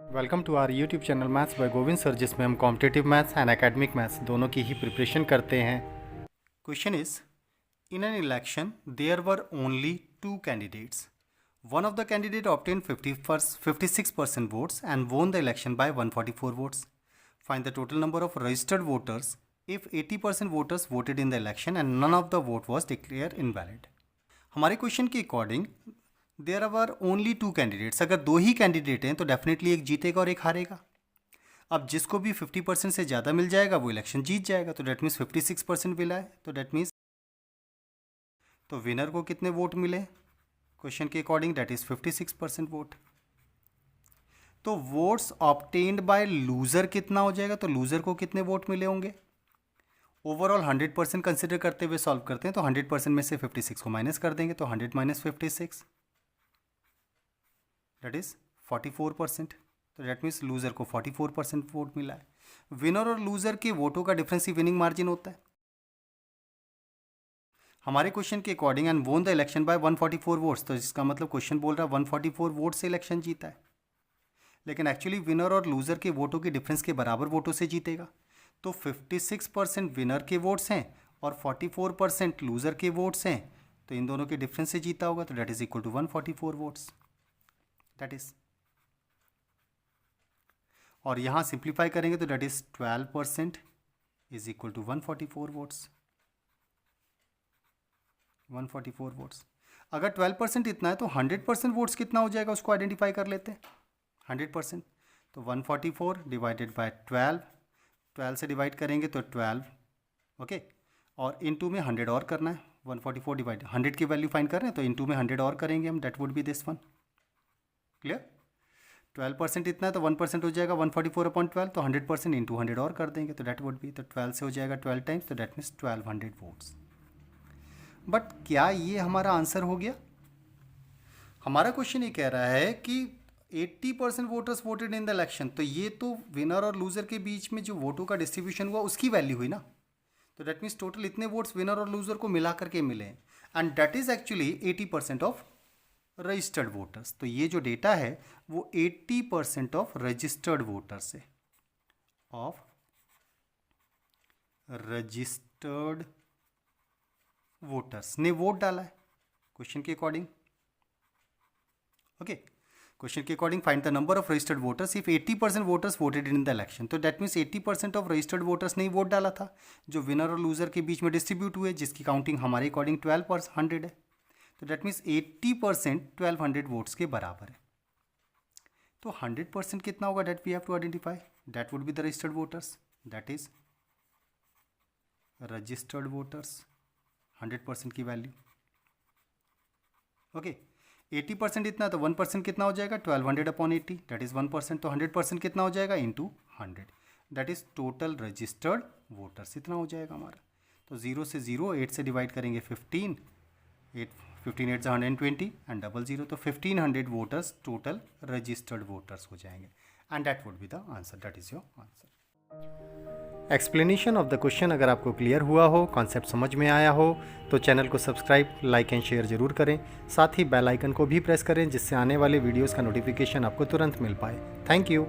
Welcome to our YouTube channel maths by Govind sir, जिसमें हम competitive maths and academic maths दोनों की ही प्रिपरेशन करते हैं। Question is, in an election there were only two candidates. One of the candidate obtain 56% votes and won the election by 144 votes. Find the total number of registered voters if 80% voters voted in the election and none of the vote was declare invalid. हमारे question के according there are only two candidates. अगर दो ही candidate हैं तो definitely एक जीतेगा और एक हारेगा। अब जिसको भी 50% से ज़्यादा मिल जाएगा वो इलेक्शन जीत जाएगा, तो डेट मीन्स 56% मिला है, तो डेट मीन्स तो विनर को कितने वोट मिले क्वेश्चन के अकॉर्डिंग, डेट इज 56% वोट। तो वोट्स ऑब्टेन्ड बाय लूजर कितना हो जाएगा, तो लूजर को कितने वोट मिले होंगे। ओवरऑल 100% कंसिडर करते हुए सॉल्व करते हैं, तो 100% में से 56 को माइनस कर देंगे, तो 100 माइनस 56 दैट इज 44%। तो दैट मीन्स लूजर को 44% वोट मिला है। विनर और लूजर के वोटों का डिफरेंस ही विनिंग मार्जिन होता है। हमारे क्वेश्चन के according and won the election by 144 votes, तो इसका मतलब क्वेश्चन बोल रहा है 144 वोट से इलेक्शन जीता है, लेकिन एक्चुअली विनर और लूजर के वोटों के डिफरेंस के बराबर वोटों से जीतेगा। तो 56% विनर के वोट्स हैं और 44% लूजर के वोट्स हैं, तो इन दोनों के डिफरेंस से जीता होगा, तो that is equal to 144 votes. That is, और यहाँ सिंप्लीफाई करेंगे तो that is 12% is equal to 144 votes. 144 votes. अगर 12% इतना है तो 100% वोट्स कितना हो जाएगा, उसको आइडेंटिफाई कर लेते हैं। 100%, तो 144 डिवाइडेड बाय 12 से डिवाइड करेंगे तो 12, ओके, और इनटू में 100 और करना है। 144 डिवाइड 100 की वैल्यू फाइंड कर रहे हैं, तो इनटू में 100 और करेंगे हम, that would B this one. Clear. 12% इतना है तो 1% हो जाएगा 144/12, तो 100% इंटू 100 और कर देंगे, तो दैट वुड बी, तो 12 से हो जाएगा 12 टाइम्स, तो दैट मीन्स 1200 वोट्स। बट क्या ये हमारा आंसर हो गया? हमारा क्वेश्चन ये कह रहा है कि 80% voters voted in the election, तो ये तो विनर और लूजर के बीच में जो वोटों का डिस्ट्रीब्यूशन हुआ उसकी वैल्यू हुई ना, तो दैट मीन्स टोटल इतने वोट्स विनर और लूजर को मिला करके मिले, and that is actually 80% of registered voters. तो ये जो डेटा है वो 80% ऑफ रजिस्टर्ड वोटर्स है, ऑफ रजिस्टर्ड वोटर्स ने वोट डाला है क्वेश्चन के अकॉर्डिंग। ओके, क्वेश्चन के according find the number of registered voters if 80% voters voted in the election. तो that means 80% of registered voters ने ही वोट डाला था, जो विनर और लूजर के बीच में डिस्ट्रीब्यूट हुए, जिसकी काउंटिंग हमारे अकॉर्डिंग 12% है। तो दैट मीन्स 80% 1200 वोट्स के बराबर है। तो 100% कितना होगा, that we have to identify, that would be the registered voters, that is registered voters 100% की वैल्यू। ओके, 80% इतना, तो 1% कितना हो जाएगा, 1200/80, दैट इज 1%, तो 100% कितना हो जाएगा, into 100, that is total registered voters इतना हो जाएगा हमारा। तो 0 से 0, 8 से डिवाइड करेंगे 15, 15 8 120 एंड 00, तो 1500 वोटर्स टोटल रजिस्टर्ड वोटर्स हो जाएंगे, and that would be the answer, that is your answer. Explanation of the question अगर आपको क्लियर हुआ हो, कॉन्सेप्ट समझ में आया हो, तो चैनल को सब्सक्राइब, लाइक एंड शेयर जरूर करें। साथ ही बेल आइकन को भी प्रेस करें, जिससे आने वाले वीडियोस का नोटिफिकेशन आपको तुरंत मिल पाए। Thank you.